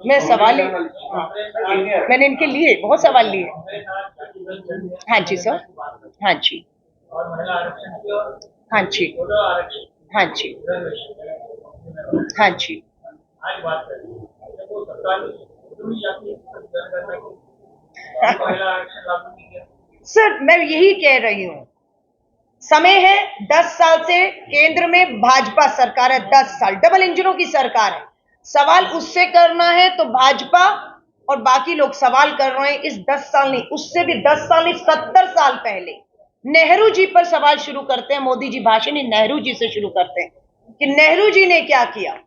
मैं सवाल ही मैंने इनके लिए बहुत सवाल लिए। हाँ जी सर। हाँ जी। हाँ जी। हाँ जी। हाँ जी। सर मैं यही कह रही हूँ, समय है, 10 साल से केंद्र में भाजपा सरकार है, 10 साल डबल इंजनों की सरकार है। सवाल उससे करना है तो भाजपा और बाकी लोग सवाल कर रहे हैं इस 10 साल नहीं, उससे भी 10 साल नहीं, 70 साल पहले नेहरू जी पर सवाल शुरू करते हैं। मोदी जी भाषण ही नेहरू जी से शुरू करते हैं कि नेहरू जी ने क्या किया,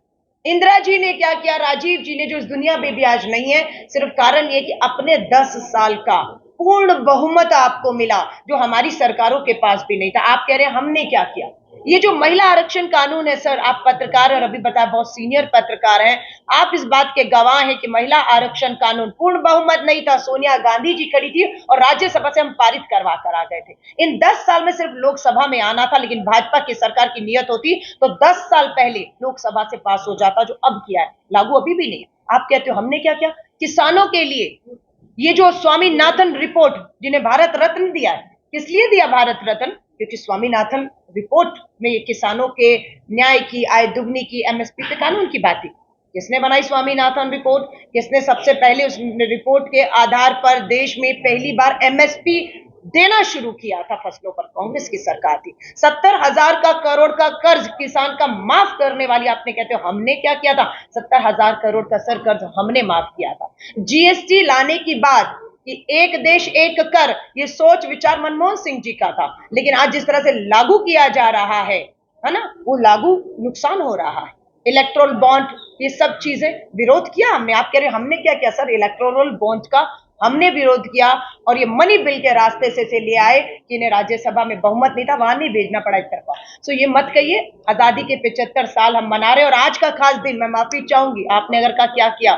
इंदिरा जी ने क्या किया, राजीव जी ने, जो इस दुनिया में भी आज नहीं है। सिर्फ कारण ये कि अपने 10 साल का पूर्ण बहुमत आपको मिला, जो हमारी सरकारों के पास भी नहीं था। आप कह रहे हैं हमने क्या किया। ये जो महिला आरक्षण कानून है सर, आप पत्रकार और अभी बताया बहुत सीनियर पत्रकार हैं, आप इस बात के गवाह हैं कि महिला आरक्षण कानून पूर्ण बहुमत नहीं था, सोनिया गांधी जी खड़ी थी और राज्यसभा से हम पारित करवा कर आ गए थे। इन 10 साल में सिर्फ लोकसभा में आना था, लेकिन भाजपा की सरकार की नियत होती तो 10 साल पहले लोकसभा से पास हो जाता, जो अब किया है लागू अभी भी नहीं है। आप कहते हो हमने क्या किया किसानों के लिए। ये जो स्वामीनाथन रिपोर्ट, जिन्हें भारत रत्न दिया है, किस लिए दिया भारत रत्न, क्योंकि स्वामीनाथन रिपोर्ट में ये किसानों के न्याय की, आय दुगनी की, एमएसपी पे कानून की बात थी। किसने बनाई स्वामीनाथन रिपोर्ट, किसने सबसे पहले उस रिपोर्ट के आधार पर देश में पहली बार एमएसपी देना शुरू किया था फसलों पर, कांग्रेस की सरकार थी। 70,000 का करोड़ का कर्ज किसान का माफ करने वाली, आपने कहते हो हमने क्या किया था, 70,000 करोड़ का सर कर्ज हमने माफ किया था। जीएसटी लाने की बात कि एक देश एक कर, ये सोच विचार मनमोहन सिंह जी का था, लेकिन आज जिस तरह से लागू किया जा रहा है ना, वो लागू नुकसान हो रहा है। इलेक्ट्रोल बॉन्ड, ये सब चीजें विरोध किया हमने। आप कह रहे हमने क्या किया सर, इलेक्ट्रोल बॉन्ड का हमने विरोध किया और ये मनी बिल के रास्ते से ले आए कि इन्हें राज्यसभा में बहुमत नहीं था, वहां नहीं भेजना पड़ा एक तरफा। सो ये मत कहिए, आजादी के 75 साल हम मना रहे हैं और आज का खास दिन, मैं माफी चाहूंगी आपने अगर का क्या किया,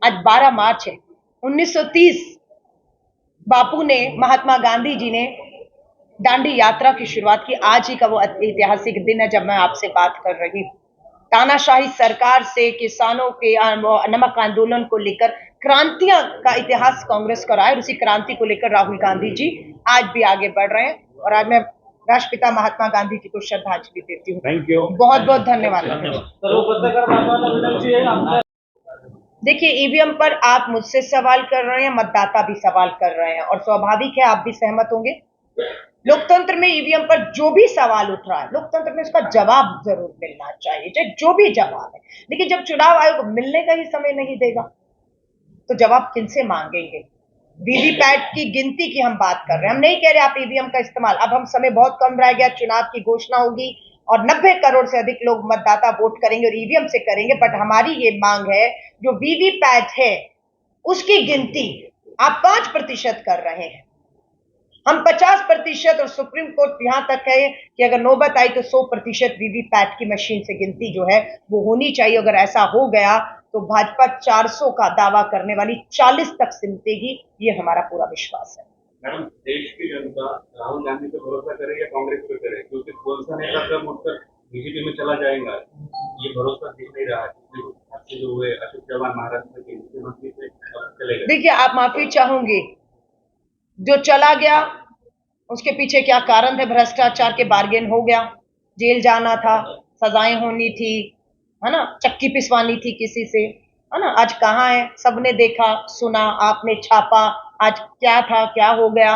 आज 12 मार्च है 1930, बापू ने, महात्मा गांधी जी ने दांडी यात्रा की शुरुआत की। आज ही का वो ऐतिहासिक दिन है जब मैं आपसे बात कर रही हूँ। तानाशाही सरकार से किसानों के नमक आंदोलन को लेकर क्रांतियां का इतिहास कांग्रेस का रहा है, उसी क्रांति को लेकर राहुल गांधी जी आज भी आगे बढ़ रहे हैं और आज मैं राष्ट्रपिता महात्मा गांधी जी को श्रद्धांजलि देती हूँ। थैंक यू, बहुत बहुत धन्यवाद। देखिए, ईवीएम पर आप मुझसे सवाल कर रहे हैं, मतदाता भी सवाल कर रहे हैं और स्वाभाविक है आप भी सहमत होंगे। लोकतंत्र में ईवीएम पर जो भी सवाल उठ रहा है, लोकतंत्र में उसका जवाब जरूर मिलना चाहिए, चाहे जो भी जवाब है। लेकिन जब चुनाव आयोग मिलने का ही समय नहीं देगा तो जवाब किनसे मांगेंगे। वीवीपैट की गिनती की हम बात कर रहे हैं, हम नहीं कह रहे आप ईवीएम का इस्तेमाल। अब हम समय बहुत कम रह गया, चुनाव की घोषणा होगी और 90 करोड़ से अधिक लोग मतदाता वोट करेंगे और ईवीएम से करेंगे। बट हमारी ये मांग है, जो वीवीपैट है उसकी गिनती आप 5% कर रहे हैं, हम 50% और सुप्रीम कोर्ट यहां तक है कि अगर नौबत आई तो 100% वीवीपैट की मशीन से गिनती जो है वो होनी चाहिए। अगर ऐसा हो गया तो भाजपा 400 का दावा करने वाली 40 तक सिमटेगी, ये हमारा पूरा विश्वास है। मैडम, देश की जनता राहुल गांधी पे भरोसा करे या कांग्रेस पे करे, क्योंकि कौन सा नेता कब उठकर बीजेपी में चला जाएगा ये भरोसा दिख नहीं रहा है। जो हुए अशोक चौहान महाराष्ट्र के मुख्यमंत्री से चले गए। देखिए, आप माफी चाहूंगी, जो चला गया उसके पीछे क्या कारण थे, भ्रष्टाचार के बार्गेन हो गया, जेल जाना था, सजाएं होनी थी, है ना, चक्की पिसवानी थी किसी से, है ना। आज कहाँ है, सबने देखा सुना, आपने छापा, आज क्या था क्या हो गया।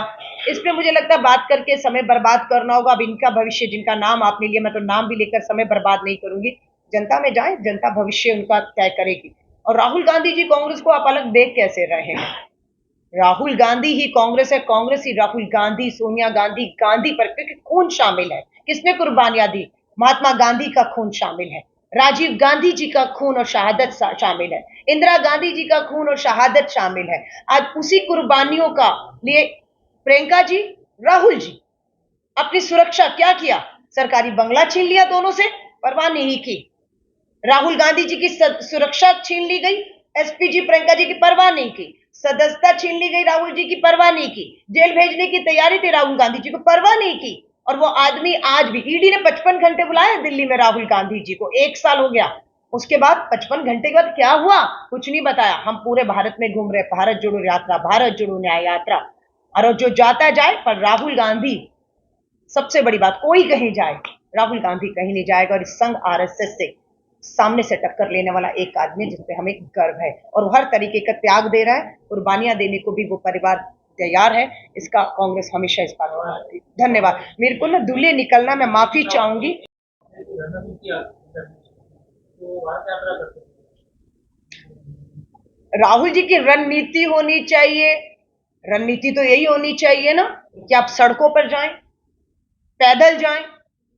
इस पे मुझे लगता है बात करके समय बर्बाद करना होगा। अब इनका भविष्य, जिनका नाम आपने लिया, मैं तो नाम भी लेकर समय बर्बाद नहीं करूंगी। जनता में जाए, जनता भविष्य उनका तय करेगी। और राहुल गांधी जी कांग्रेस को आप अलग देख कैसे रहे हैं, राहुल गांधी ही कांग्रेस है, कांग्रेस ही राहुल गांधी, सोनिया गांधी, गांधी पर, क्योंकि खून शामिल है। किसने कुर्बानियां दी, महात्मा गांधी का खून शामिल है, राजीव गांधी जी का खून और शहादत शामिल है, इंदिरा गांधी जी का खून और शहादत शामिल है। आज उसी कुर्बानियों का लिए प्रियंका जी, राहुल जी अपनी सुरक्षा क्या किया, सरकारी बंगला छीन लिया, दोनों से परवाह नहीं की। राहुल गांधी जी की सुरक्षा छीन ली गई, एसपी जी प्रियंका जी की परवाह नहीं की, सदस्यता छीन ली गई, राहुल जी की परवाह नहीं की, जेल भेजने की तैयारी थी, राहुल गांधी जी को परवाह नहीं की। और वो आदमी आज भी, ईडी ने 55 घंटे बुलाया दिल्ली में राहुल गांधी जी को, 1 साल हो गया, उसके बाद 55 घंटे के बाद क्या हुआ, कुछ नहीं बताया। हम पूरे भारत में घूम रहे, भारत जोड़ो यात्रा, भारत जोड़ो न्याय यात्रा, और जो जाता जाए, पर राहुल गांधी, सबसे बड़ी बात, कोई कहीं जाए, राहुल गांधी कहीं नहीं जाएगा। और इस संघ आरएसएस से सामने से टक्कर लेने वाला एक आदमी जिसपे हमें गर्व है, और वो हर तरीके का त्याग दे रहा है, कुर्बानियां देने को भी वो परिवार तैयार है। इसका कांग्रेस हमेशा इस बात को मानती है। धन्यवाद। मेरे को ना दूल्हे निकलना, मैं माफी चाहूंगी। राहुल जी की रणनीति होनी चाहिए। रणनीति तो यही होनी चाहिए ना कि आप सड़कों पर जाएं, पैदल जाएं,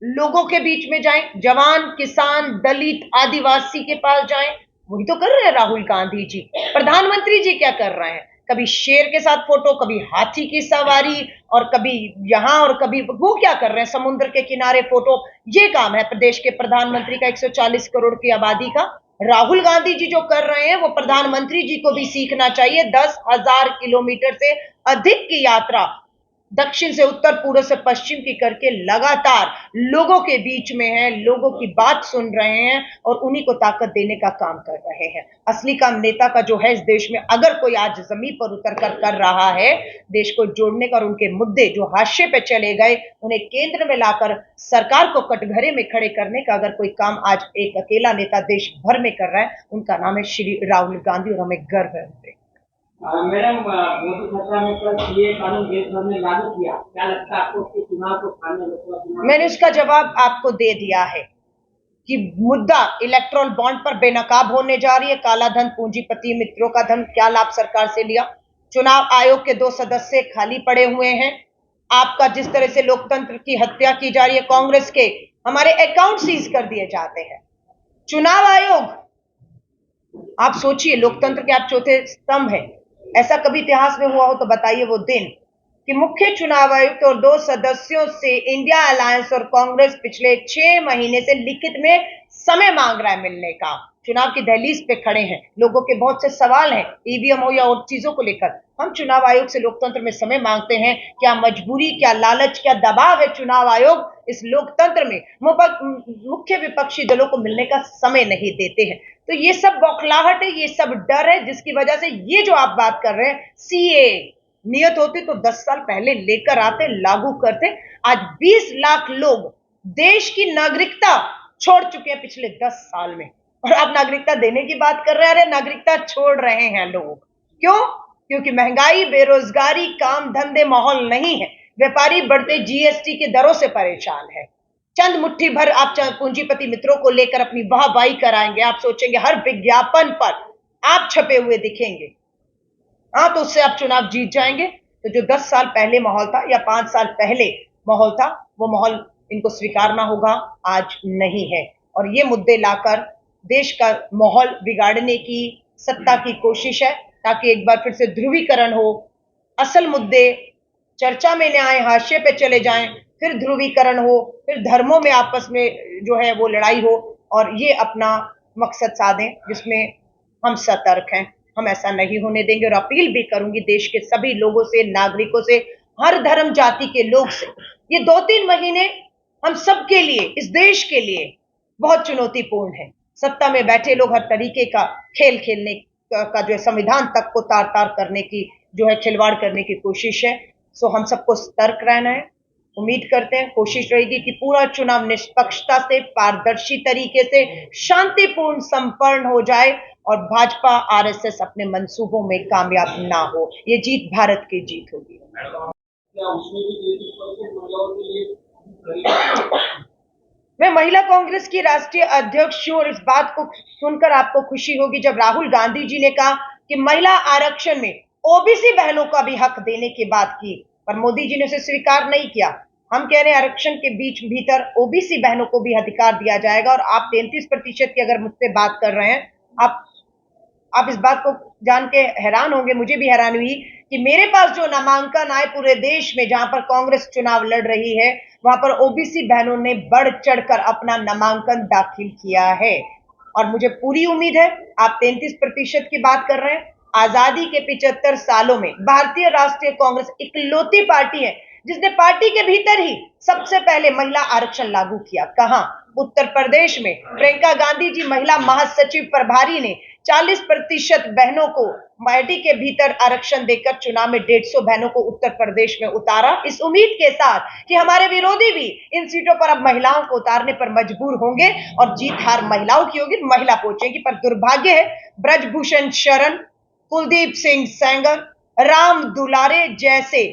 लोगों के बीच में जाएं, जवान, किसान, दलित, आदिवासी के पास जाएं। वही तो कर रहे हैं राहुल गांधी जी। प्रधानमंत्री जी क्या कर रहे हैं? कभी शेर के साथ फोटो, कभी हाथी की सवारी, और कभी यहां और कभी वो क्या कर रहे हैं, समुद्र के किनारे फोटो। ये काम है प्रदेश के प्रधानमंत्री का, 140 करोड़ की आबादी का। राहुल गांधी जी जो कर रहे हैं वो प्रधानमंत्री जी को भी सीखना चाहिए। 10,000 किलोमीटर से अधिक की यात्रा दक्षिण से उत्तर, पूर्व से पश्चिम की करके लगातार लोगों के बीच में है, लोगों की बात सुन रहे हैं और उन्हीं को ताकत देने का काम कर रहे हैं। असली काम नेता का जो है इस देश में, अगर कोई आज जमीन पर उतर कर रहा है देश को जोड़ने का, और उनके मुद्दे जो हाशिए पे चले गए उन्हें केंद्र में लाकर सरकार को कटघरे में खड़े करने का अगर कोई काम आज एक अकेला नेता देश भर में कर रहा है, उनका नाम है श्री राहुल गांधी, और हमें गर्व है उनपे। मैडम, मोदी सरकार ने कल सीए कानून देश भर में लागू किया, क्या लगता है आपको कि चुनाव को खाने में? मैंने उसका जवाब आपको दे दिया है कि मुद्दा इलेक्ट्रल बॉन्ड पर बेनकाब होने जा रही है। काला धन, पूंजीपति मित्रों का धन, क्या लाभ सरकार से लिया। चुनाव आयोग के 2 सदस्य खाली पड़े हुए हैं। आपका जिस तरह से लोकतंत्र की हत्या की जा रही है, कांग्रेस के हमारे अकाउंट सीज कर दिए जाते हैं। चुनाव आयोग, आप सोचिए, लोकतंत्र के आप चौथे स्तंभ हैं। ऐसा कभी इतिहास में हुआ हो तो बताइए वो दिन कि मुख्य चुनाव आयुक्त और 2 सदस्यों से इंडिया अलायंस और कांग्रेस पिछले 6 महीने से लिखित में समय मांग रहा है मिलने का। चुनाव की दहलीज पे खड़े हैं, लोगों के बहुत से सवाल हैं, ईवीएम हो या और चीजों को लेकर। हम चुनाव आयोग से लोकतंत्र में समय मांगते हैं। क्या मजबूरी, क्या लालच, क्या दबाव है चुनाव आयोग इस लोकतंत्र में मुख्य विपक्षी दलों को मिलने का समय नहीं देते हैं? तो ये सब बौखलाहट है, ये सब डर है, जिसकी वजह से ये जो आप बात कर रहे हैं, सीए नियत होती तो 10 साल पहले लेकर आते, लागू करते। आज 20 लाख लोग देश की नागरिकता छोड़ चुके हैं पिछले 10 साल में, और आप नागरिकता देने की बात कर रहे हैं। अरे नागरिकता छोड़ रहे हैं लोग, क्यों? क्योंकि महंगाई, बेरोजगारी, काम धंधे माहौल नहीं है। व्यापारी बढ़ते जीएसटी के दरों से परेशान है। चंद मुट्ठी भर आप पूंजीपति मित्रों को लेकर अपनी वाहवाही कराएंगे। आप सोचेंगे हर विज्ञापन पर आप छपे हुए दिखेंगे, हाँ, तो उससे आप चुनाव जीत जाएंगे। तो जो 10 साल पहले माहौल था या 5 साल पहले माहौल था, वो माहौल इनको स्वीकारना होगा, आज नहीं है। और ये मुद्दे लाकर देश का माहौल बिगाड़ने की सत्ता की कोशिश है, ताकि एक बार फिर से ध्रुवीकरण हो, असल मुद्दे चर्चा में न आए, हाशिए पे चले जाएं, फिर ध्रुवीकरण हो, फिर धर्मों में आपस में जो है वो लड़ाई हो, और ये अपना मकसद साधें, जिसमें हम सतर्क हैं। हम ऐसा नहीं होने देंगे, और अपील भी करूंगी देश के सभी लोगों से, नागरिकों से, हर धर्म जाति के लोग से। ये 2-3 महीने हम सबके लिए, इस देश के लिए बहुत चुनौतीपूर्ण है। सत्ता में बैठे लोग हर तरीके का खेल खेलने का जो है, संविधान तक को तार तार करने की जो है, खिलवाड़ करने की कोशिश है। सो हम सबको सतर्क रहना है। उम्मीद करते हैं, कोशिश रहेगी कि पूरा चुनाव निष्पक्षता से, पारदर्शी तरीके से, शांतिपूर्ण संपन्न हो जाए, और भाजपा आरएसएस अपने मंसूबों में कामयाब ना हो। ये जीत भारत की जीत होगी। क्या उसमें भी 33% महिलाओं के लिए? मैं महिला कांग्रेस की राष्ट्रीय अध्यक्ष हूं, और इस बात को सुनकर आपको खुशी होगी जब राहुल गांधी जी ने कहा कि महिला आरक्षण में ओबीसी बहनों का भी हक देने की बात की, पर मोदी जी ने उसे स्वीकार नहीं किया। हम कह रहे हैं आरक्षण के बीच भीतर ओबीसी बहनों को भी अधिकार दिया जाएगा। और आप 33% की अगर मुझसे बात कर रहे हैं, आप इस बात को जान के हैरान होंगे, मुझे भी हैरानी हुई कि मेरे पास जो नामांकन आए पूरे देश में, जहां पर कांग्रेस चुनाव लड़ रही है, वहां पर ओबीसी बहनों ने बढ़ चढ़कर अपना नामांकन दाखिल किया है। और मुझे पूरी उम्मीद है, आप 33% की बात कर रहे हैं, आजादी के 75 सालों में भारतीय राष्ट्रीय कांग्रेस इकलौती पार्टी है जिसने पार्टी के भीतर ही सबसे पहले महिला आरक्षण लागू किया। कहां? उत्तर प्रदेश में प्रियंका गांधी जी महिला महासचिव प्रभारी ने 40% बहनों को पार्टी के भीतर आरक्षण देकर चुनाव में 150 बहनों को उत्तर प्रदेश में उतारा, इस उम्मीद के साथ कि हमारे विरोधी भी इन सीटों पर अब महिलाओं को उतारने पर मजबूर होंगे और जीत हार महिलाओं की होगी, महिला पहुंचेगी। पर दुर्भाग्य है, ब्रजभूषण शरण, कुलदीप सिंह सेंगर, राम दुलारे जैसे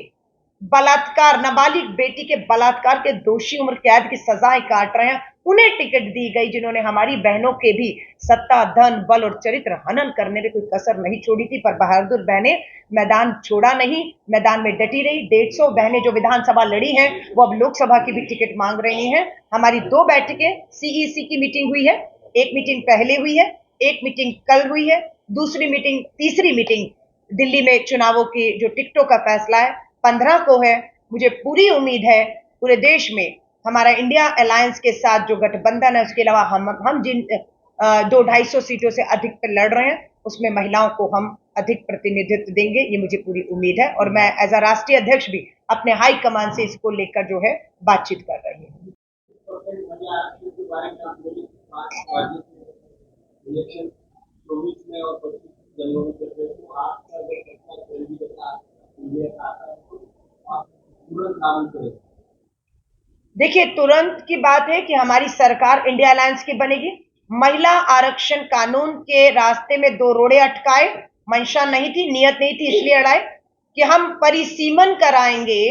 बलात्कार, नाबालिग बेटी के बलात्कार के दोषी उम्र कैद की सजाएं काट रहे हैं, उन्हें टिकट दी गई, जिन्होंने हमारी बहनों के भी सत्ता, धन, बल और चरित्र हनन करने में कोई कसर नहीं छोड़ी थी। पर बहादुर बहनें मैदान छोड़ा नहीं, मैदान में डटी रही। 150 बहनें जो विधानसभा लड़ी हैं, वो अब लोकसभा की भी टिकट मांग रही हैं। हमारी 2 बैठकें सीईसी की मीटिंग हुई है, एक मीटिंग पहले हुई है, एक मीटिंग कल हुई है, तीसरी मीटिंग दिल्ली में चुनावों की जो टिकटों का फैसला है 15 को है। मुझे पूरी उम्मीद है पूरे देश में हमारा इंडिया अलायंस के साथ जो गठबंधन है, उसके अलावा हम जिन 200-250 सीटों से अधिक पर लड़ रहे हैं, उसमें महिलाओं को हम अधिक प्रतिनिधित्व देंगे, ये मुझे पूरी उम्मीद है। और मैं एज अ राष्ट्रीय अध्यक्ष भी अपने हाई कमान से इसको लेकर जो है बातचीत कर रही हूँ। देखिए, तुरंत की बात है कि हमारी सरकार इंडिया अलायंस की बनेगी। महिला आरक्षण कानून के रास्ते में 2 रोड़े अटकाए, मंशा नहीं थी, नियत नहीं थी, इसलिए अड़ाए कि हम परिसीमन कराएंगे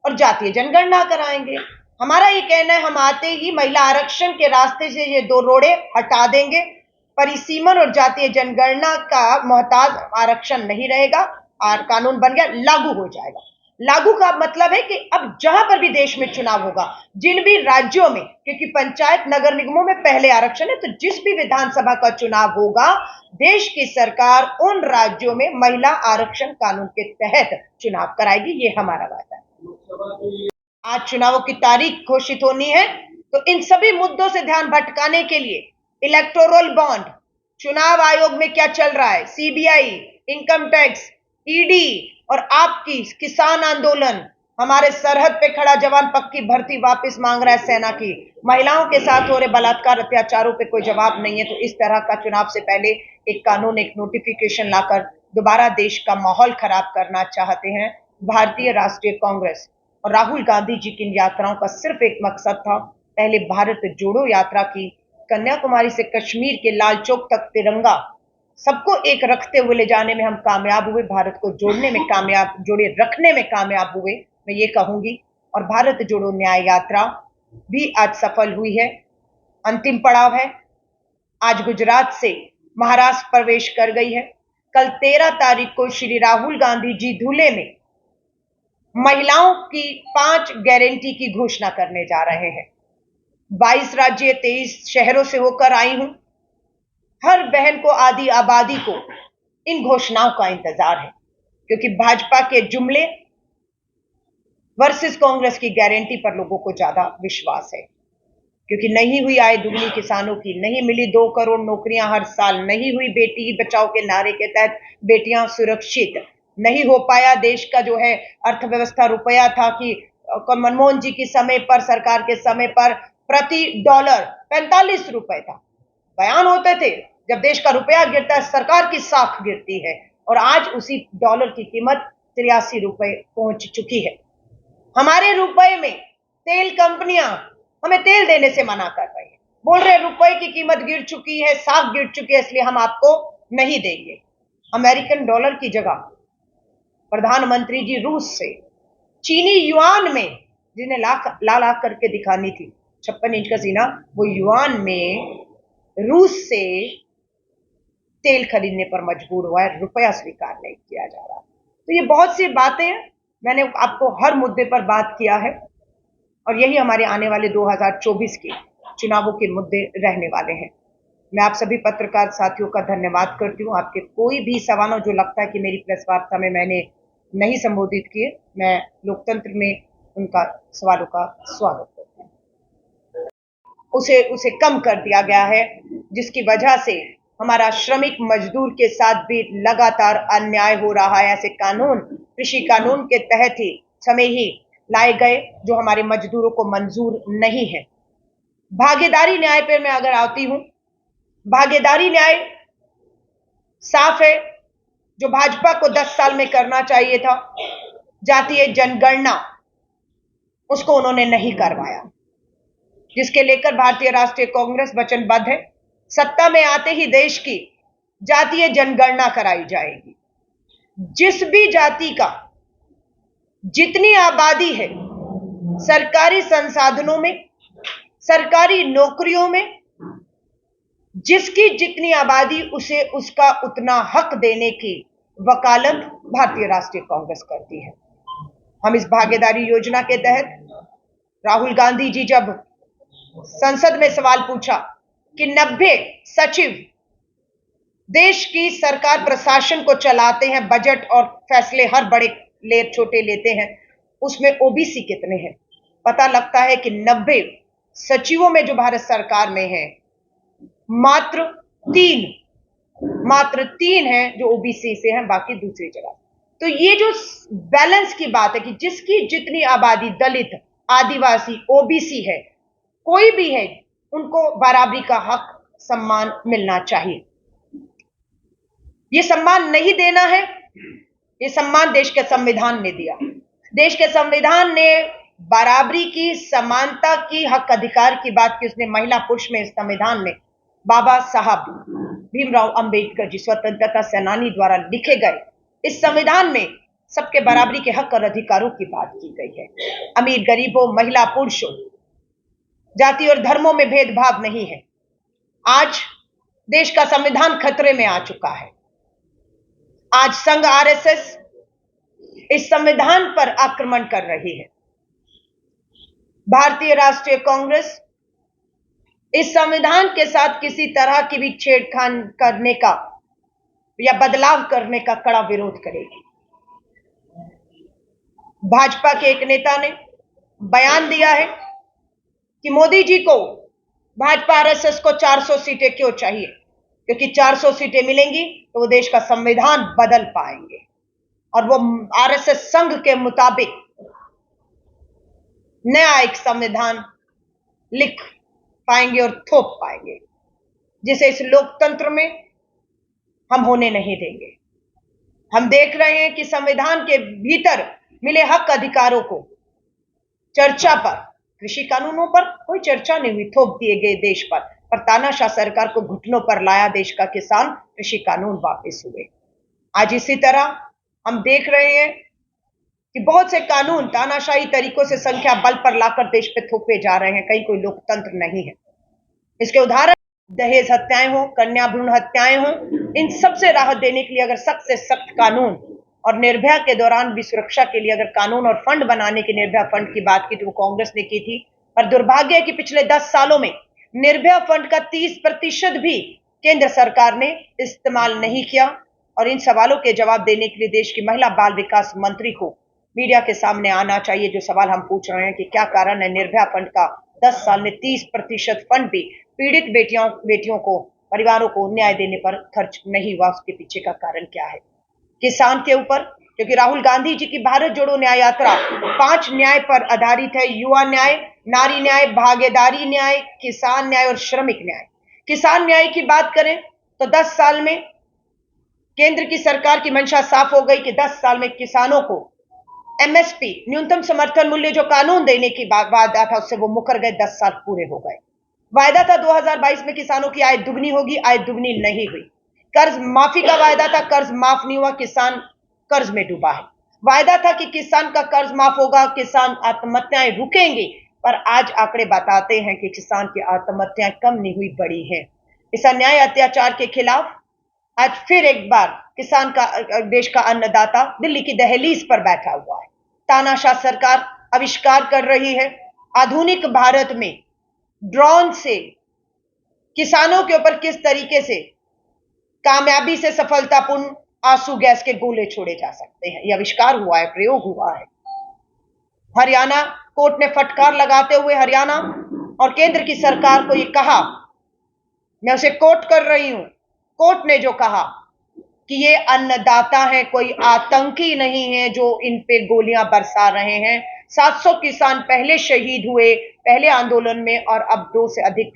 और जातीय जनगणना कराएंगे। हमारा ये कहना है, हम आते ही महिला आरक्षण के रास्ते से ये 2 रोड़े हटा देंगे। परिसीमन और जातीय जनगणना का मोहताज आरक्षण नहीं रहेगा और कानून बन गया, लागू हो जाएगा। लागू का मतलब है कि अब जहां पर भी देश में चुनाव होगा, जिन भी राज्यों में, क्योंकि पंचायत नगर निगमों में पहले आरक्षण है, तो जिस भी विधानसभा का चुनाव होगा, देश की सरकार उन राज्यों में महिला आरक्षण कानून के तहत चुनाव कराएगी। ये हमारा वादा है। आज चुनावों की तारीख घोषित होनी है, तो इन सभी मुद्दों से ध्यान भटकाने के लिए इलेक्टोरल बॉन्ड, चुनाव आयोग में क्या चल रहा है, सीबीआई, इनकम टैक्स, ईडी और आपकी किसान आंदोलन, हमारे सरहद पे खड़ा जवान पक्की भर्ती वापस मांग रहा है सेना की, महिलाओं के साथ हो रहे बलात्कार अत्याचारों पे कोई जवाब नहीं है। तो इस तरह का चुनाव से पहले एक कानून, एक नोटिफिकेशन लाकर दोबारा देश का माहौल खराब करना चाहते हैं भारतीय राष्ट्रीय कांग्रेस और राहुल गांधी जी की यात्राओं का सिर्फ एक मकसद था, पहले भारत जोड़ो यात्रा की, कन्याकुमारी से कश्मीर के लाल चौक तक तिरंगा सबको एक रखते हुए ले जाने में हम कामयाब हुए, भारत को जोड़ने में कामयाब, जोड़े रखने में कामयाब हुए, मैं ये कहूंगी। और भारत जोड़ो न्याय यात्रा भी आज सफल हुई है, अंतिम पड़ाव है। आज गुजरात से महाराष्ट्र प्रवेश कर गई है। कल 13 तारीख को श्री राहुल गांधी जी धुले में महिलाओं की 5 गारंटी की घोषणा करने जा रहे हैं। 22 राज्य 23 शहरों से होकर आई हूं। हर बहन को, आधी आबादी को इन घोषणाओं का इंतजार है, क्योंकि भाजपा के जुमले वर्सेस कांग्रेस की गारंटी पर लोगों को ज्यादा विश्वास है, क्योंकि नहीं हुई आय दुगनी किसानों की, नहीं मिली 2 करोड़ नौकरियां हर साल, नहीं हुई बेटी बचाओ के नारे के तहत बेटियां सुरक्षित, नहीं हो पाया देश का जो है अर्थव्यवस्था, रुपया था कि मनमोहन जी की समय पर, सरकार के समय पर प्रति डॉलर 45 रुपए था, बयान होते थे जब देश का रुपया गिरता है सरकार की साख गिरती है, और आज उसी डॉलर की कीमत 83 रुपए पहुंच चुकी है। हमारे रुपए में तेल कंपनियां हमें तेल देने से मना कर रही है, बोल रहे रुपए की कीमत गिर चुकी है, साख गिर चुकी है, इसलिए हम आपको नहीं देंगे। अमेरिकन डॉलर की जगह प्रधानमंत्री जी रूस से चीनी युआन में, जिन्हें ला ला करके दिखानी थी 56 इंच का सीना, वो युआन में रूस से तेल खरीदने पर मजबूर हुआ है, रुपया स्वीकार नहीं किया जा रहा। तो ये बहुत सी बातें हैं, मैंने आपको हर मुद्दे पर बात किया है, और यही हमारे आने वाले 2024 के चुनावों के मुद्दे रहने वाले हैं। मैं आप सभी पत्रकार साथियों का धन्यवाद करती हूँ। आपके कोई भी सवालों जो लगता है कि मेरी प्रेस वार्ता में मैंने नहीं संबोधित किए, मैं लोकतंत्र में उनका सवालों का स्वागत करती हूँ। उसे कम कर दिया गया है, जिसकी वजह से हमारा श्रमिक मजदूर के साथ भी लगातार अन्याय हो रहा है। ऐसे कानून, कृषि कानून के तहत ही समय ही लाए गए जो हमारे मजदूरों को मंजूर नहीं है। भागीदारी न्याय पर मैं अगर आती हूं, भागीदारी न्याय साफ है, जो भाजपा को 10 साल में करना चाहिए था, जातीय जनगणना, उसको उन्होंने नहीं करवाया, जिसके लेकर भारतीय राष्ट्रीय कांग्रेस वचनबद्ध है। सत्ता में आते ही देश की जातीय जनगणना कराई जाएगी। जिस भी जाति का जितनी आबादी है, सरकारी संसाधनों में, सरकारी नौकरियों में, जिसकी जितनी आबादी, उसे उसका उतना हक देने की वकालत भारतीय राष्ट्रीय कांग्रेस करती है। हम इस भागीदारी योजना के तहत राहुल गांधी जी जब संसद में सवाल पूछा कि 90 सचिव देश की सरकार प्रशासन को चलाते हैं, बजट और फैसले हर बड़े छोटे लेते हैं, उसमें ओबीसी कितने हैं, पता लगता है कि 90 सचिवों में जो भारत सरकार में है, मात्र तीन हैं जो ओबीसी से हैं, बाकी दूसरी जगह। तो ये जो बैलेंस की बात है कि जिसकी जितनी आबादी दलित, आदिवासी, ओबीसी है, कोई भी है, उनको बराबरी का हक, सम्मान मिलना चाहिए। ये सम्मान नहीं देना है, ये सम्मान देश के संविधान ने दिया। देश के संविधान ने बराबरी की, समानता की, हक अधिकार की बात की, उसने महिला पुरुष में इस संविधान में बाबा साहब भीमराव अंबेडकर जी, स्वतंत्रता सेनानी द्वारा लिखे गए इस संविधान में सबके बराबरी के हक और अधिकारों की बात की गई है। अमीर गरीब हो, महिला पुरुष हो, जाति और धर्मों में भेदभाव नहीं है। आज देश का संविधान खतरे में आ चुका है। आज संघ आरएसएस इस संविधान पर आक्रमण कर रही है। भारतीय राष्ट्रीय कांग्रेस इस संविधान के साथ किसी तरह की भी छेड़खानी करने का या बदलाव करने का कड़ा विरोध करेगी। भाजपा के एक नेता ने बयान दिया है कि मोदी जी को, भाजपा आरएसएस को 400 सीटें क्यों चाहिए, क्योंकि 400 सीटें मिलेंगी तो वो देश का संविधान बदल पाएंगे और वो आरएसएस संघ के मुताबिक नया एक संविधान लिख पाएंगे और थोप पाएंगे, जिसे इस लोकतंत्र में हम होने नहीं देंगे। हम देख रहे हैं कि संविधान के भीतर मिले हक अधिकारों को चर्चा पर, कृषि कानूनों पर कोई चर्चा नहीं हुई, थोप दिए गए देश पर तानाशाह सरकार को घुटनों पर लाया देश का किसान, कृषि कानून वापस हुए। आज इसी तरह हम देख रहे हैं कि बहुत से कानून तानाशाही तरीकों से संख्या बल पर लाकर देश पे थोपे जा रहे हैं, कहीं कोई लोकतंत्र नहीं है। इसके उदाहरण दहेज हत्याएं हो, कन्या भ्रूण हत्याएं हो, इन सब से राहत देने के लिए अगर सख्त से सख्त कानून, और निर्भया के दौरान भी सुरक्षा के लिए अगर कानून और फंड बनाने की, निर्भया फंड की बात की तो वो कांग्रेस ने की थी। पर दुर्भाग्य है कि पिछले 10 सालों में निर्भया फंड का 30% भी केंद्र सरकार ने इस्तेमाल नहीं किया। और इन सवालों के जवाब देने के लिए देश की महिला बाल विकास मंत्री को मीडिया के सामने आना चाहिए। जो सवाल हम पूछ रहे हैं कि क्या कारण है निर्भया फंड का 10 साल में 30% फंड भी पीड़ित बेटियों को, परिवारों को न्याय देने पर खर्च नहीं हुआ, उसके पीछे का कारण क्या है? किसान के ऊपर, क्योंकि राहुल गांधी जी की भारत जोड़ो न्याय यात्रा 5 न्याय पर आधारित है: युवा न्याय, नारी न्याय, भागीदारी न्याय, किसान न्याय और श्रमिक न्याय। किसान न्याय की बात करें तो 10 साल में केंद्र की सरकार की मंशा साफ हो गई कि 10 साल में किसानों को एमएसपी, न्यूनतम समर्थन मूल्य जो कानून देने की वादा था, उससे वो मुकर गए। 10 साल पूरे हो गए। वायदा था 2022 में किसानों की आय दुगनी होगी, आय दुगनी नहीं हुई। कर्ज माफी का वायदा था, कर्ज माफ नहीं हुआ, किसान कर्ज में डूबा है। वायदा था कि किसान का कर्ज माफ होगा, किसान आत्महत्याएं रुकेंगी, पर आज आंकड़े बताते हैं कि किसान की आत्महत्याएं कम नहीं हुई, बढ़ी हैं। इस अन्याय अत्याचार के खिलाफ आज फिर एक बार किसान का, देश का अन्नदाता दिल्ली की दहलीज पर बैठा हुआ है। तानाशाह सरकार आविष्कार कर रही है आधुनिक भारत में ड्रोन से किसानों के ऊपर किस तरीके से कामयाबी से सफलतापूर्ण आंसू गैस के गोले छोड़े जा सकते हैं। यह आविष्कार हुआ है, प्रयोग हुआ है। हरियाणा कोर्ट ने फटकार लगाते हुए हरियाणा और केंद्र की सरकार को यह कहा, मैं उसे कोट कर रही हूं, कोर्ट ने जो कहा कि ये अन्नदाता है, कोई आतंकी नहीं है जो इन पे गोलियां बरसा रहे हैं। 700 किसान पहले शहीद हुए पहले आंदोलन में, और अब 2 से अधिक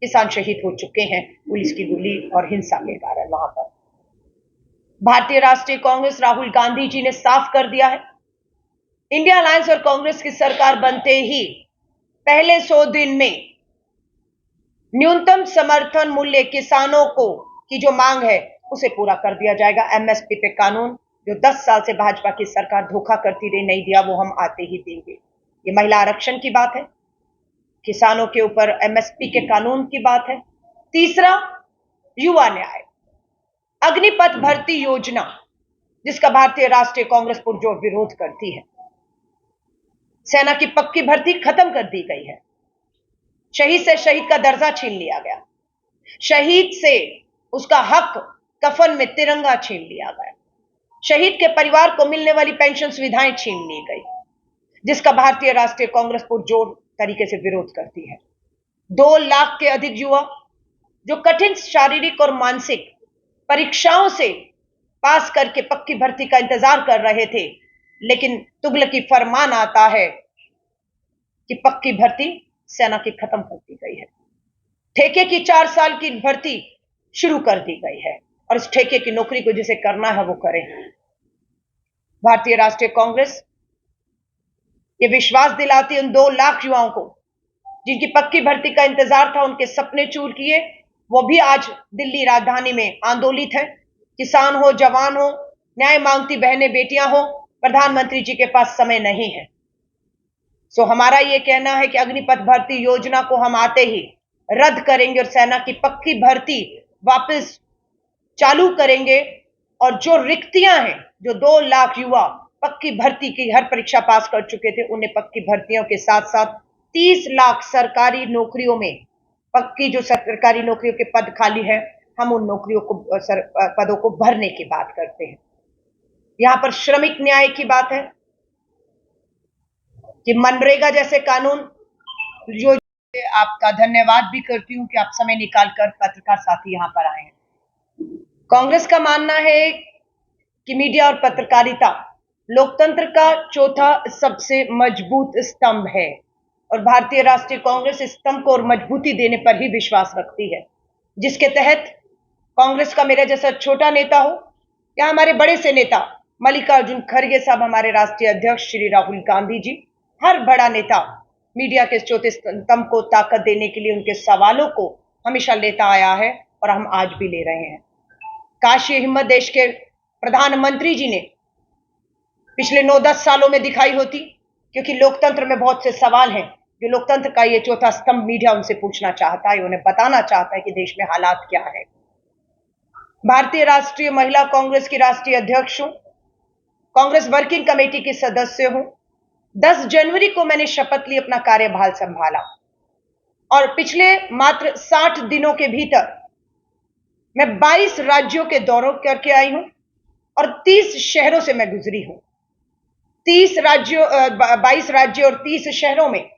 किसान शहीद हो चुके हैं पुलिस की गोली और हिंसा के कारण। वहां पर भारतीय राष्ट्रीय कांग्रेस राहुल गांधी जी ने साफ कर दिया है, इंडिया अलायंस और कांग्रेस की सरकार बनते ही पहले 100 दिन में न्यूनतम समर्थन मूल्य किसानों को की जो मांग है उसे पूरा कर दिया जाएगा। एमएसपी पे कानून जो 10 साल से भाजपा की सरकार धोखा करती रही, नहीं दिया, वो हम आते ही देंगे। ये महिला आरक्षण की बात है, किसानों के ऊपर एमएसपी के कानून की बात है। तीसरा, युवा न्याय, अग्निपथ भर्ती योजना जिसका भारतीय राष्ट्रीय कांग्रेस पुरजोर विरोध करती है। सेना की पक्की भर्ती खत्म कर दी गई है, शहीद से शहीद का दर्जा छीन लिया गया, शहीद से उसका हक कफन में तिरंगा छीन लिया गया, शहीद के परिवार को मिलने वाली पेंशन सुविधाएं छीन ली गई, जिसका भारतीय राष्ट्रीय कांग्रेस पुरजोर तरीके से विरोध करती है। 2 लाख के अधिक युवा जो कठिन शारीरिक और मानसिक परीक्षाओं से पास करके पक्की भर्ती का इंतजार कर रहे थे, लेकिन तुगलकी फरमान आता है कि पक्की भर्ती सेना की खत्म कर दी गई है। ठेके की 4 साल की भर्ती शुरू कर दी गई है, और इस ठेके की नौकरी को जिसे करना है वो करे। भारतीय राष्ट्रीय कांग्रेस ये विश्वास दिलाती है उन 2 लाख युवाओं को जिनकी पक्की भर्ती का इंतजार था, उनके सपने चूर किए, वो भी आज दिल्ली राजधानी में आंदोलित है। किसान हो, जवान हो, न्याय मांगती बहनें बेटियां हो, प्रधानमंत्री जी के पास समय नहीं है। सो हमारा ये कहना है कि अग्निपथ भर्ती योजना को हम आते ही रद्द करेंगे और सेना की पक्की भर्ती वापस चालू करेंगे। और जो रिक्तियां हैं, जो 2 लाख युवा पक्की भर्ती की हर परीक्षा पास कर चुके थे, उन्हें पक्की भर्तियों के साथ साथ 30 लाख सरकारी नौकरियों में, पक्की जो सरकारी नौकरियों के पद खाली है, हम उन नौकरियों को पदों को भरने की बात करते हैं। यहां पर श्रमिक न्याय की बात है कि मनरेगा जैसे कानून जो, आपका धन्यवाद भी करती हूं कि आप समय निकालकर पत्रकार साथी यहां पर आए हैं। कांग्रेस का मानना है कि मीडिया और पत्रकारिता लोकतंत्र का चौथा सबसे मजबूत स्तंभ है, और भारतीय राष्ट्रीय कांग्रेस इस स्तंभ को और मजबूती देने पर ही विश्वास रखती है, जिसके तहत कांग्रेस का मेरा जैसा छोटा नेता हो या हमारे बड़े से नेता मल्लिकार्जुन खड़गे साहब, हमारे राष्ट्रीय अध्यक्ष श्री राहुल गांधी जी, हर बड़ा नेता मीडिया के चौथे स्तंभ को ताकत देने के लिए उनके सवालों को हमेशा लेता आया है, और हम आज भी ले रहे हैं। काश ये हिम्मत देश के प्रधानमंत्री जी ने पिछले 9-10 सालों में दिखाई होती, क्योंकि लोकतंत्र में बहुत से सवाल हैं जो लोकतंत्र का ये चौथा स्तंभ मीडिया उनसे पूछना चाहता है, उन्हें बताना चाहता है कि देश में हालात क्या है। भारतीय राष्ट्रीय महिला कांग्रेस की राष्ट्रीय अध्यक्ष हूं, कांग्रेस वर्किंग कमेटी की सदस्य हूं। 10 जनवरी को मैंने शपथ ली, अपना कार्यभार संभाला, और पिछले मात्र 60 दिनों के भीतर मैं 22 राज्यों के दौरों करके आई हूं और 30 शहरों से मैं गुजरी हूं। 22 राज्यों और 30 शहरों में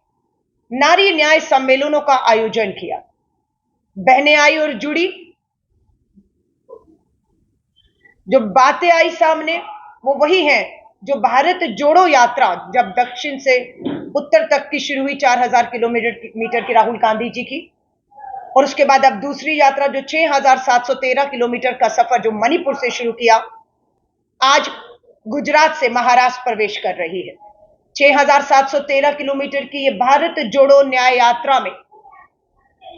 नारी न्याय सम्मेलनों का आयोजन किया। बहनें आई और जुड़ी, जो बातें आई सामने वो वही हैं जो भारत जोड़ो यात्रा जब दक्षिण से उत्तर तक की शुरू हुई 4000 किलोमीटर की राहुल गांधी जी की, और उसके बाद अब दूसरी यात्रा जो 6713 किलोमीटर का सफर जो मणिपुर से शुरू किया, आज गुजरात से महाराष्ट्र प्रवेश कर रही है। 6713 किलोमीटर की ये भारत जोड़ो न्याय यात्रा में,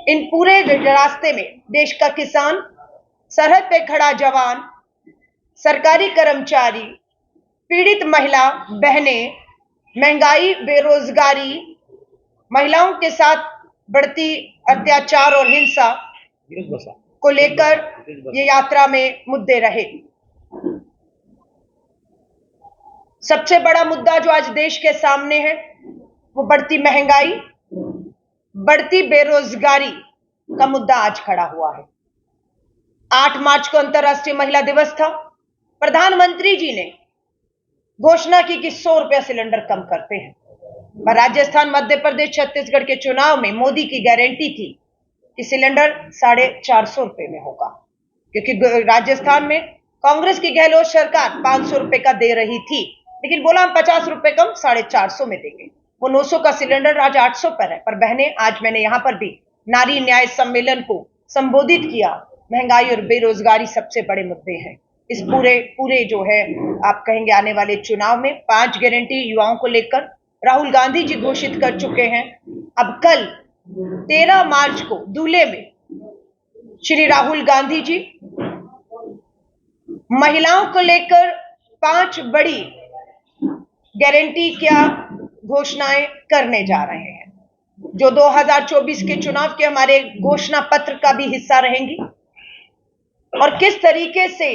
इन पूरे रास्ते में देश का किसान, सरहद पे खड़ा जवान, सरकारी कर्मचारी, पीड़ित महिला बहनें, महंगाई, बेरोजगारी, महिलाओं के साथ बढ़ती अत्याचार और हिंसा को लेकर ये यात्रा में मुद्दे रहे। सबसे बड़ा मुद्दा जो आज देश के सामने है वो बढ़ती महंगाई, बढ़ती बेरोजगारी का मुद्दा आज खड़ा हुआ है। 8 मार्च को अंतर्राष्ट्रीय महिला दिवस था। प्रधानमंत्री जी ने घोषणा की कि 100 रुपया सिलेंडर कम करते हैं, पर राजस्थान, मध्य प्रदेश, छत्तीसगढ़ के चुनाव में मोदी की गारंटी थी कि सिलेंडर 450 रुपए में होगा, क्योंकि राजस्थान में कांग्रेस की गहलोत सरकार 500 रुपए का दे रही थी, लेकिन बोला हम 50 रुपए कम 450 में देंगे। वो 900 का सिलेंडर आज 800 पर है। पर बहनें, आज मैंने यहां पर भी नारी न्याय सम्मेलन को संबोधित किया। महंगाई और बेरोजगारी सबसे बड़े मुद्दे हैं इस पूरे पूरे जो है आप कहेंगे आने वाले चुनाव में। 5 गारंटी युवाओं को लेकर राहुल गांधी जी घोषित कर चुके हैं। अब कल 13 मार्च को दूल्हे में श्री राहुल गांधी जी महिलाओं को लेकर 5 बड़ी गारंटी क्या घोषणाएं करने जा रहे हैं, जो 2024 के चुनाव के हमारे घोषणा पत्र का भी हिस्सा रहेंगी। और किस तरीके से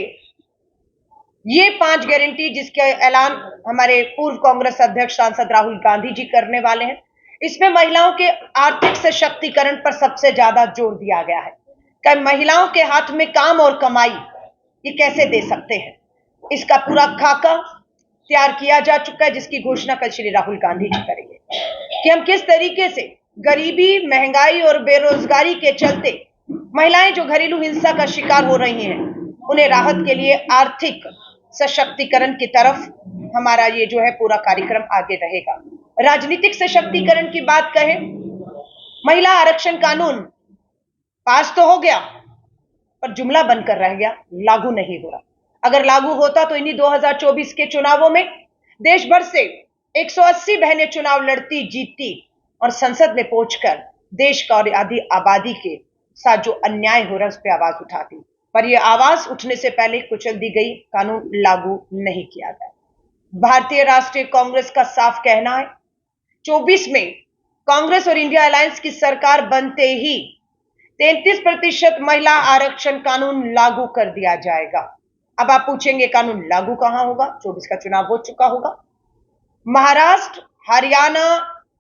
ये 5 गारंटी जिसका ऐलान हमारे पूर्व कांग्रेस अध्यक्ष सांसद राहुल गांधी जी करने वाले हैं, इसमें महिलाओं के आर्थिक सशक्तिकरण पर सबसे ज्यादा जोर दिया गया है कि महिलाओं के हाथ में काम और कमाई ये कैसे दे सकते हैं। इसका पूरा खाका तैयार किया जा चुका है, जिसकी घोषणा कल श्री राहुल गांधी जी करेंगे कि हम किस तरीके से गरीबी, महंगाई और बेरोजगारी के चलते महिलाएं जो घरेलू हिंसा का शिकार हो रही हैं, उन्हें राहत के लिए आर्थिक सशक्तिकरण की तरफ हमारा ये जो है पूरा कार्यक्रम आगे रहेगा। राजनीतिक सशक्तिकरण की बात कहें, महिला आरक्षण कानून पास तो हो गया पर जुमला बनकर रह गया, लागू नहीं हो रहा। अगर लागू होता तो इन्हीं 2024 के चुनावों में देश भर से 180 बहनें चुनाव लड़ती, जीतती और संसद में पहुंचकर देश का और आधी आबादी के साथ जो अन्याय हो रहा है उस पर आवाज उठाती। पर यह आवाज उठने से पहले कुचल दी गई, कानून लागू नहीं किया गया। भारतीय राष्ट्रीय कांग्रेस का साफ कहना है 24 में कांग्रेस और इंडिया अलायंस की सरकार बनते ही 33% महिला आरक्षण कानून लागू कर दिया जाएगा। अब आप पूछेंगे कानून लागू कहां होगा, 24 का चुनाव हो चुका होगा। महाराष्ट्र, हरियाणा,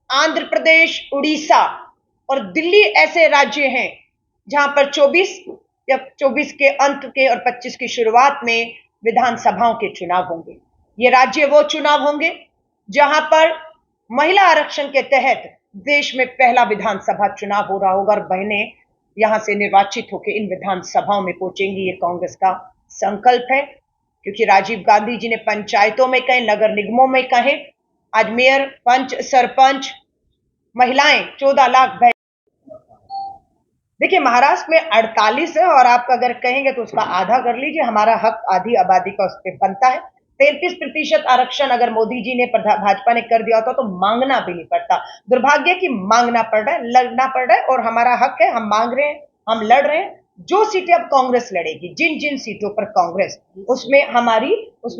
आंध्र प्रदेश, उड़ीसा और दिल्ली ऐसे राज्य हैं जहां पर 24 के अंत के और 25 की शुरुआत में विधानसभाओं के चुनाव होंगे। ये राज्य वो चुनाव होंगे जहां पर महिला आरक्षण के तहत देश में पहला विधानसभा चुनाव हो रहा होगा और बहनें यहां से निर्वाचित होकर इन विधानसभाओं में पहुंचेंगी। ये कांग्रेस का संकल्प है, क्योंकि राजीव गांधी जी ने पंचायतों में कहे, नगर निगमों में कहे, आज मेयर, पंच, सरपंच, महिलाएं 14 लाख। देखिए महाराष्ट्र में 48 है और आप अगर कहेंगे तो उसका आधा कर लीजिए, हमारा हक आधी आबादी का उस पर बनता है। 33% आरक्षण अगर मोदी जी ने, भाजपा ने कर दिया होता तो मांगना भी नहीं पड़ता। दुर्भाग्य कि मांगना पड़ रहा है, लड़ना पड़ रहा है और हमारा हक है, हम मांग रहे हैं, हम लड़ रहे हैं। जो सीटें अब कांग्रेस लड़ेगी, जिन जिन सीटों पर कांग्रेस, उसमें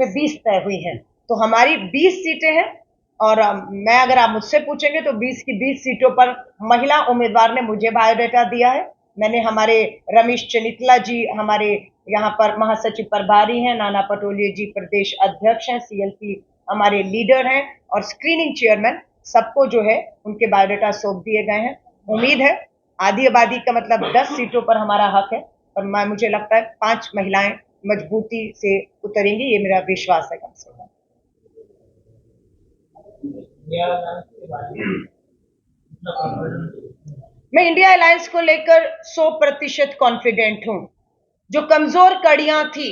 20 तय हुई हैं, तो हमारी 20 सीटें हैं। और मैं अगर आप मुझसे पूछेंगे तो 20 की 20 सीटों पर महिला उम्मीदवार ने मुझे बायोडाटा दिया है। मैंने हमारे रमेश चनितला जी हमारे यहाँ पर महासचिव प्रभारी हैं, नाना पटोले जी प्रदेश अध्यक्ष हैं, सीएलपी हमारे लीडर हैं और स्क्रीनिंग चेयरमैन, सबको जो है उनके बायोडाटा सौंप दिए गए हैं। उम्मीद है आधी आबादी का मतलब 10 सीटों पर हमारा हक है और मुझे लगता है 5 महिलाएं मजबूती से उतरेंगी, ये मेरा विश्वास है। कम से कम मैं इंडिया अलायंस को लेकर 100% कॉन्फिडेंट हूं। जो कमजोर कड़ियां थी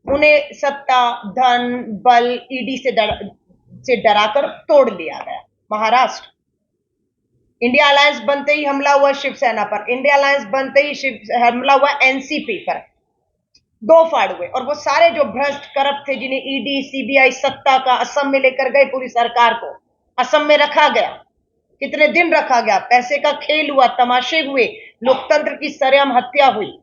उन्हें सत्ता, धन, बल, ईडी से डराकर तोड़ लिया गया। महाराष्ट्र, इंडिया अलायंस बनते ही हमला हुआ शिवसेना पर, इंडिया अलायंस बनते ही हमला हुआ एनसीपी पर, 2 फाड़ हुए। और वो सारे जो भ्रष्ट करप्ट थे जिन्हें ईडी, सीबीआई सत्ता का असम में लेकर गए, पूरी सरकार को असम में रखा गया। कितने दिन रखा गया, पैसे का खेल हुआ, तमाशे हुए, लोकतंत्र की सरेआम हत्या हुई।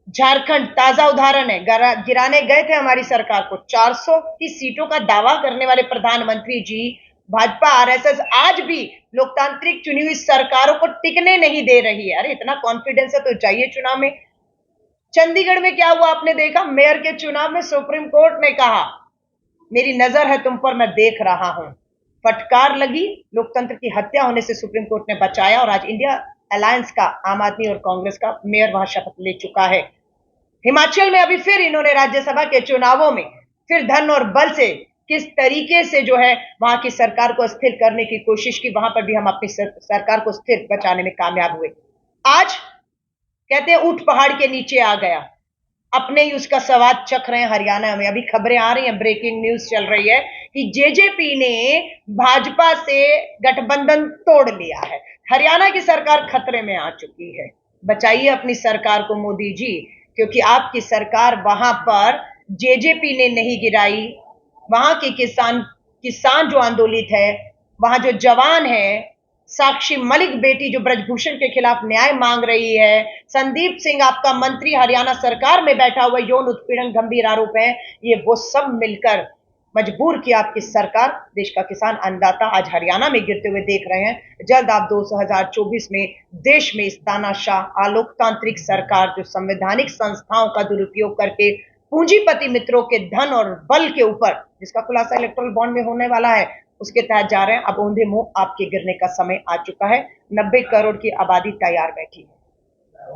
झारखंड ताजा उदाहरण है, गिराने गए थे हमारी सरकार को। 400 की सीटों का दावा करने वाले प्रधानमंत्री जी, भाजपा आरएसएस आज भी लोकतांत्रिक चुनी हुई सरकारों को टिकने नहीं दे रही है। अरे इतना कॉन्फिडेंस है तो चाहिए चुनाव में। चंडीगढ़ में क्या हुआ आपने देखा, मेयर के चुनाव में सुप्रीम कोर्ट ने कहा मेरी नजर है तुम पर, मैं देख रहा हूं। फटकार लगी, लोकतंत्र की हत्या होने से सुप्रीम कोर्ट ने बचाया और आज इंडिया अलायंस का, आम आदमी और कांग्रेस का मेयर वहां शपथ ले चुका है। हिमाचल में अभी फिर इन्होंने राज्यसभा के चुनावों में फिर धन और बल से किस तरीके से जो है वहां की सरकार को स्थिर करने की कोशिश की, वहां पर भी हम अपनी सरकार को स्थिर बचाने में कामयाब हुए। आज कहते हैं ऊंट पहाड़ के नीचे आ गया, अपने ही उसका स्वाद चख रहे हैं हरियाणा में। अभी खबरें आ रही हैं, ब्रेकिंग न्यूज चल रही है कि जेजेपी ने भाजपा से गठबंधन तोड़ लिया है। हरियाणा की सरकार खतरे में आ चुकी है। बचाइए अपनी सरकार को मोदी जी, क्योंकि आपकी सरकार वहां पर जेजेपी ने नहीं गिराई। वहां के किसान जो आंदोलित है, वहां जो जवान है, साक्षी मलिक बेटी जो ब्रजभूषण के खिलाफ न्याय मांग रही है, संदीप सिंह आपका मंत्री हरियाणा सरकार में बैठा हुआ, यौन उत्पीड़न गंभीर आरोप है, ये वो सब मिलकर मजबूर किया आपकी सरकार। देश का किसान अन्नदाता आज हरियाणा में गिरते हुए देख रहे हैं। जल्द आप 2024 में देश में इस तानाशाह अलोकतांत्रिक सरकार जो संवैधानिक संस्थाओं का दुरुपयोग करके पूंजीपति मित्रों के धन और बल के ऊपर, जिसका खुलासा इलेक्टोरल बॉन्ड में होने वाला है, उसके तहत जा रहे हैं। अब औंधे मुंह आपके गिरने का समय आ चुका है। 90 करोड़ की आबादी तैयार बैठी है।